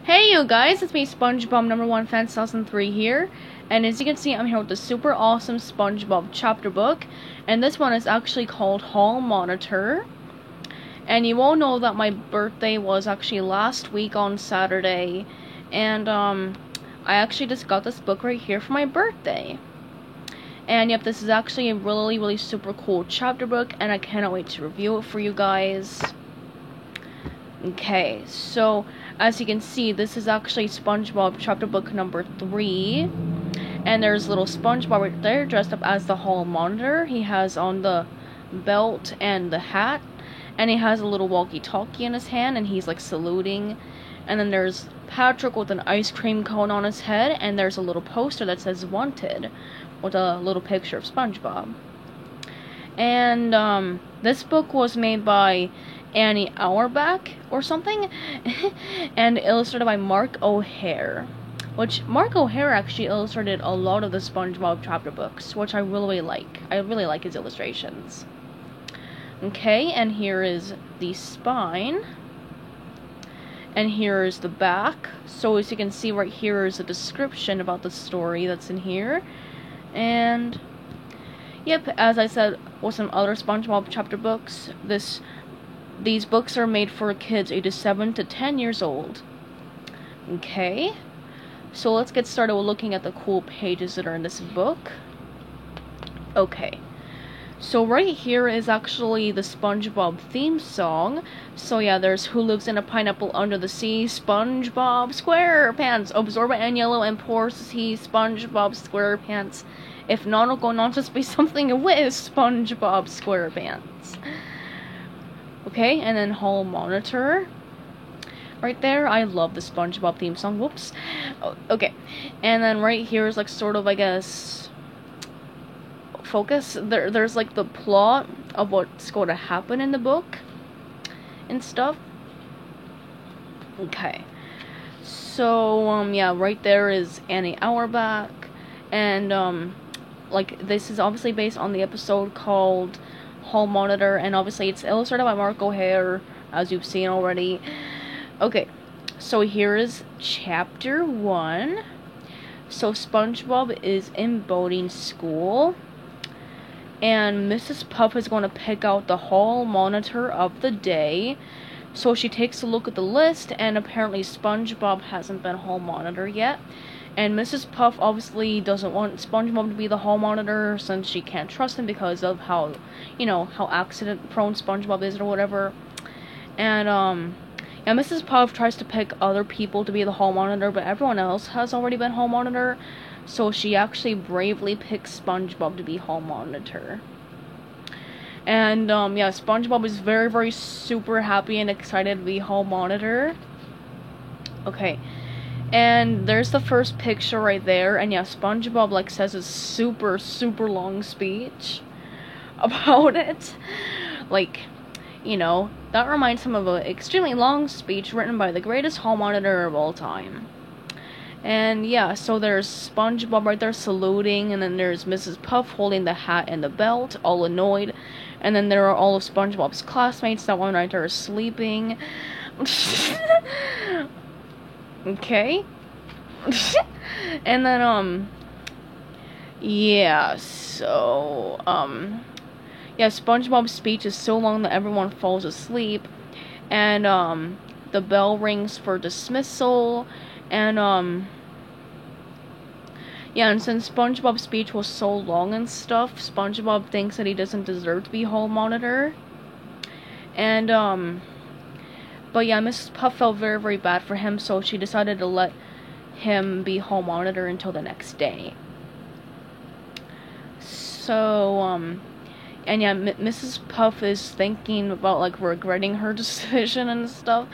Hey you guys, it's me SpongeBob number 1 fan 2003 here, and as you can see I'm here with the super awesome SpongeBob chapter book, and this one is actually called Hall Monitor. And you all know that my birthday was actually last week on Saturday, and I actually just got this book right here for my birthday. And yep, this is actually a really super cool chapter book, and I cannot wait to review it for you guys. Okay, so as you can see, this is actually SpongeBob chapter book number 3. And there's little SpongeBob right there dressed up as the hall monitor. He has on the belt and the hat. And he has a little walkie-talkie in his hand and he's like saluting. And then there's Patrick with an ice cream cone on his head. And there's a little poster that says wanted with a little picture of SpongeBob. And this book was made by Annie Auerbach or something, and illustrated by Mark O'Hare. Which Mark O'Hare actually illustrated a lot of the SpongeBob chapter books, which I really like. I really like his illustrations. Okay, and here is the spine. And here is the back. So as you can see right here is a description about the story that's in here. And yep, as I said with some other SpongeBob chapter books, these books are made for kids ages 7 to 10 years old. Okay, so let's get started with looking at the cool pages that are in this book. Okay, so right here is actually the SpongeBob theme song. So yeah, there's Who Lives in a Pineapple Under the Sea, SpongeBob SquarePants, absorbent and yellow and porous he, SpongeBob SquarePants. If not, it'll go on to be something with SpongeBob SquarePants. Okay, and then Hall Monitor. Right there, I love the SpongeBob theme song. Whoops. Okay, and then right here is like sort of, I guess, focus. There's like the plot of what's going to happen in the book and stuff. Okay, so yeah, right there is Annie Auerbach, and like this is obviously based on the episode called Hall Monitor, and obviously it's illustrated by Mark O'Hare, as you've seen already. Okay, so here is chapter 1. So SpongeBob is in boating school, and Mrs. Puff is going to pick out the hall monitor of the day. So she takes a look at the list, and apparently SpongeBob hasn't been hall monitor yet. And Mrs. Puff obviously doesn't want SpongeBob to be the hall monitor since she can't trust him because of how, you know, how accident prone SpongeBob is or whatever. And yeah, Mrs. Puff tries to pick other people to be the hall monitor, but everyone else has already been hall monitor. So she actually bravely picks SpongeBob to be hall monitor. And yeah, SpongeBob is very super happy and excited to be hall monitor. Okay. And there's the first picture right there, and yeah, SpongeBob like says a super long speech about it. Like, you know, that reminds him of an extremely long speech written by the greatest hall monitor of all time. And yeah, so there's SpongeBob right there saluting, and then there's Mrs. Puff holding the hat and the belt, all annoyed. And then there are all of SpongeBob's classmates. That one right there is sleeping. Okay. And then, yeah, so, yeah, SpongeBob's speech is so long that everyone falls asleep, and, the bell rings for dismissal, and, yeah, and since SpongeBob's speech was so long and stuff, SpongeBob thinks that he doesn't deserve to be hall monitor, and, but yeah, Mrs. Puff felt very bad for him, so she decided to let him be hall monitor until the next day. So, and yeah, Mrs. Puff is thinking about, like, regretting her decision and stuff,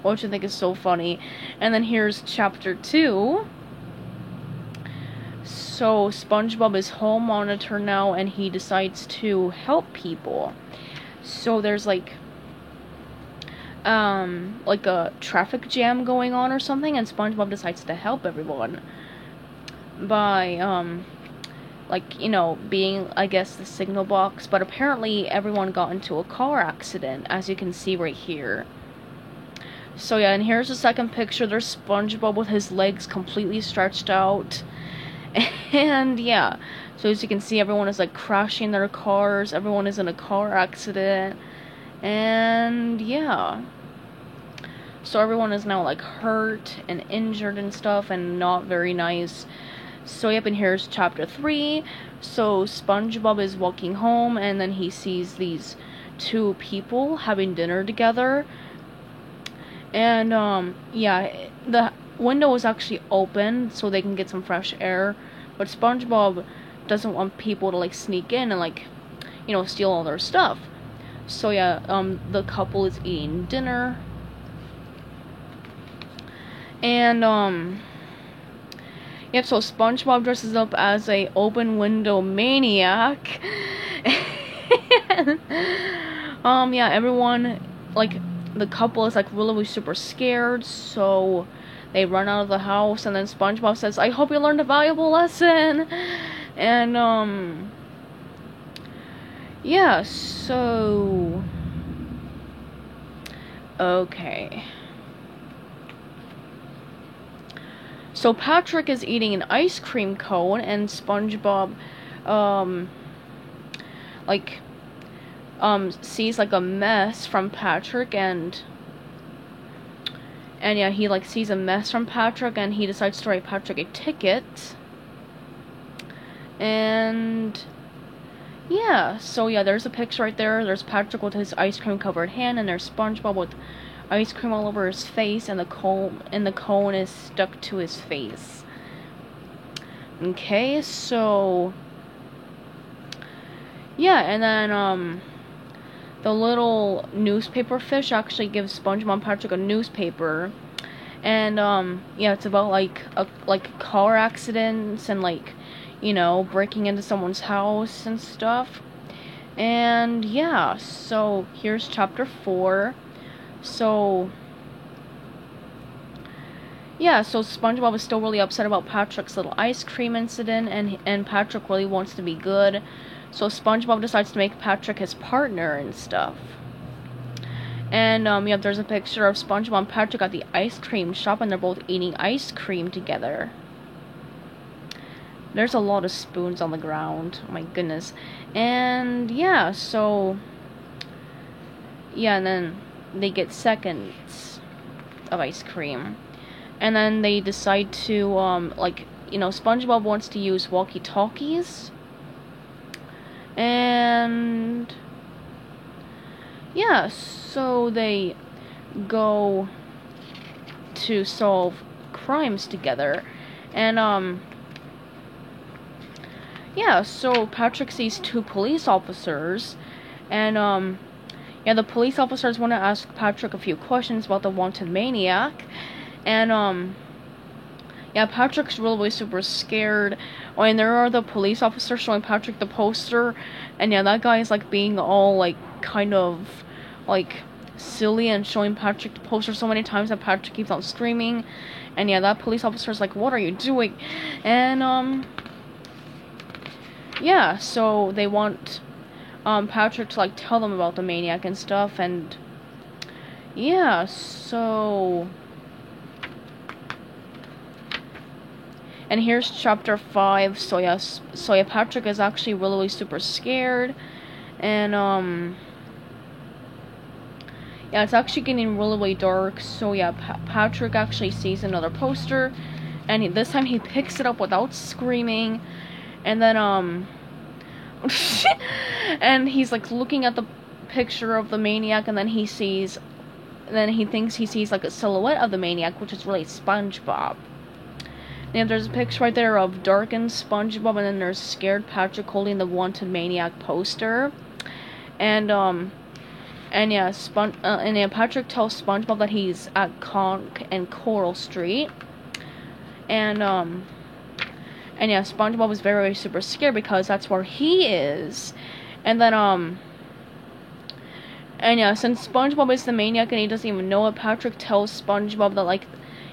which I think is so funny. And then here's chapter 2. So, SpongeBob is hall monitor now, and he decides to help people. So, there's, like a traffic jam going on or something, and SpongeBob decides to help everyone by, like, you know, being, I guess, the signal box, but apparently everyone got into a car accident, as you can see right here. So yeah, and here's the second picture. There's SpongeBob with his legs completely stretched out. And yeah, so as you can see, everyone is like crashing their cars. Everyone is in a car accident. And yeah. So everyone is now like hurt and injured and stuff, and not very nice. So yep, and here's chapter 3. So SpongeBob is walking home, and then he sees these two people having dinner together. And yeah, the window is actually open so they can get some fresh air, but SpongeBob doesn't want people to like sneak in and like, you know, steal all their stuff. So yeah, the couple is eating dinner. And yep, so SpongeBob dresses up as a open window maniac. And, yeah, everyone, like, the couple is like really super scared, so they run out of the house, and then SpongeBob says, "I hope you learned a valuable lesson." And yeah, so okay. So Patrick is eating an ice cream cone, and SpongeBob sees like a mess from Patrick, and yeah, he like sees a mess from Patrick, and he decides to write Patrick a ticket. And yeah, so yeah, there's a picture right there. There's Patrick with his ice cream covered hand, and there's SpongeBob with ice cream all over his face, and the cone is stuck to his face. Okay, so yeah, and then the little newspaper fish actually gives SpongeBob and Patrick a newspaper, and yeah, it's about like car accidents and like, you know, breaking into someone's house and stuff. And yeah, so here's chapter 4. So yeah, so SpongeBob is still really upset about Patrick's little ice cream incident, and Patrick really wants to be good. So SpongeBob decides to make Patrick his partner and stuff. And yeah, there's a picture of SpongeBob and Patrick at the ice cream shop, and they're both eating ice cream together. There's a lot of spoons on the ground. Oh my goodness. And yeah, so yeah, and then they get seconds of ice cream. And then they decide to like, you know, SpongeBob wants to use walkie-talkies. And yeah, so they go to solve crimes together. And yeah, so Patrick sees two police officers, and yeah, the police officers want to ask Patrick a few questions about the wanted maniac. And yeah, Patrick's really super scared. Oh, and there are the police officers showing Patrick the poster, and yeah, that guy is like being all like kind of like silly and showing Patrick the poster so many times that Patrick keeps on screaming. And yeah, that police officer is like, "What are you doing?" And yeah, so they want Patrick to like tell them about the maniac and stuff. And yeah, so and here's chapter 5. So yeah, Patrick is actually really super scared, and yeah, it's actually getting really dark. So yeah, Patrick actually sees another poster, and this time he picks it up without screaming, and then and he's like looking at the picture of the maniac, and then he thinks he sees like a silhouette of the maniac, which is really SpongeBob. And there's a picture right there of darkened SpongeBob, and then there's scared Patrick holding the wanted maniac poster. And yeah, Patrick tells SpongeBob that he's at Conch and Coral Street. And yeah, SpongeBob is very, very super scared because that's where he is. And then and yeah, since SpongeBob is the maniac and he doesn't even know it, Patrick tells SpongeBob that like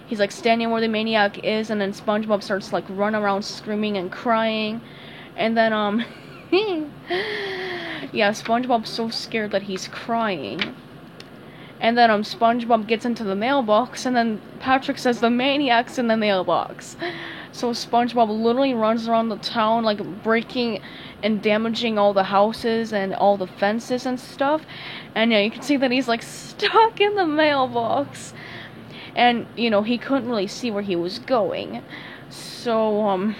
he's like standing where the maniac is, and then SpongeBob starts to like run around screaming and crying. And then yeah, SpongeBob's so scared that he's crying. And then SpongeBob gets into the mailbox, and then Patrick says the maniac's in the mailbox. So SpongeBob literally runs around the town, like, breaking and damaging all the houses and all the fences and stuff. And yeah, you can see that he's, like, stuck in the mailbox. And, you know, he couldn't really see where he was going. So,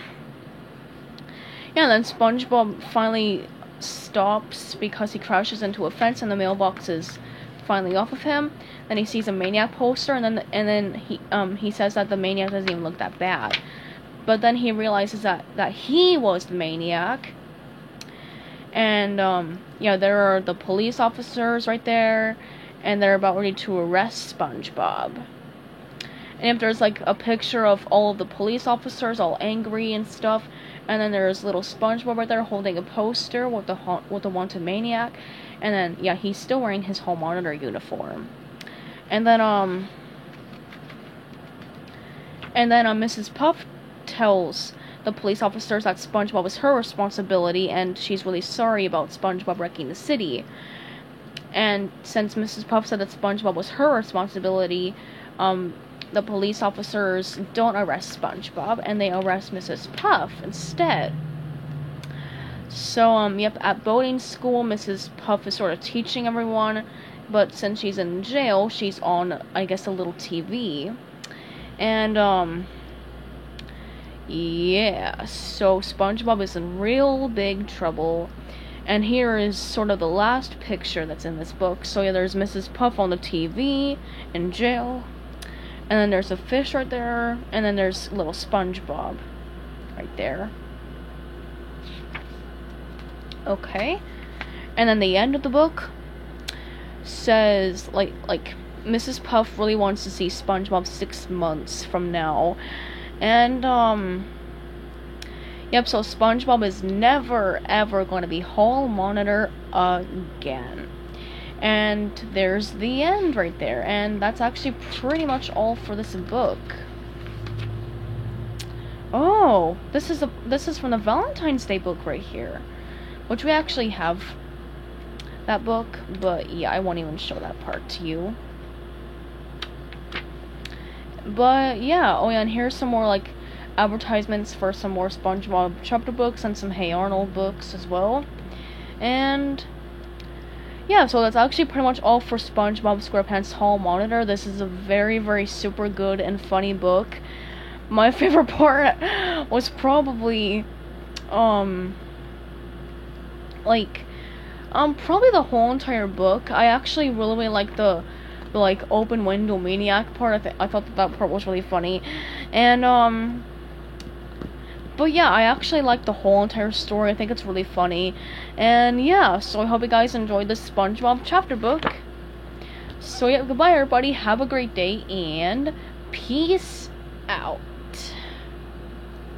yeah, then SpongeBob finally stops because he crashes into a fence and the mailbox is finally off of him. Then he sees a Maniac poster, and then he says that the Maniac doesn't even look that bad. But then he realizes that he was the Maniac. And yeah, there are the police officers right there, and they're about ready to arrest SpongeBob. And if there's like a picture of all of the police officers all angry and stuff, and then there's little SpongeBob right there holding a poster with the wanted maniac, and then yeah, he's still wearing his hall monitor uniform. And then Mrs. Puff tells the police officers that SpongeBob is her responsibility, and she's really sorry about SpongeBob wrecking the city. And since Mrs. Puff said that SpongeBob was her responsibility, the police officers don't arrest SpongeBob, and they arrest Mrs. Puff instead. So, yep, at boating school, Mrs. Puff is sort of teaching everyone, but since she's in jail, she's on, I guess, a little TV. And, yeah, so SpongeBob is in real big trouble. And here is sort of the last picture that's in this book. So yeah, there's Mrs. Puff on the TV, in jail. And then there's a fish right there. And then there's little SpongeBob right there. Okay. And then the end of the book says, like Mrs. Puff really wants to see SpongeBob 6 months from now. And, yep, so SpongeBob is never, ever going to be hall monitor again. And there's the end right there. And that's actually pretty much all for this book. Oh, this is from the Valentine's Day book right here. Which we actually have that book, but yeah, I won't even show that part to you. But yeah, oh yeah, and here's some more like advertisements for some more SpongeBob chapter books and some Hey Arnold books as well. And yeah, so that's actually pretty much all for SpongeBob SquarePants Hall Monitor. This is a very, very super good and funny book. My favorite part was probably probably the whole entire book. I actually really like the like open window maniac part. I thought that part was really funny. And but yeah, I actually like the whole entire story. I think it's really funny. And yeah, so I hope you guys enjoyed this SpongeBob chapter book. So yeah, goodbye everybody, have a great day, and peace out.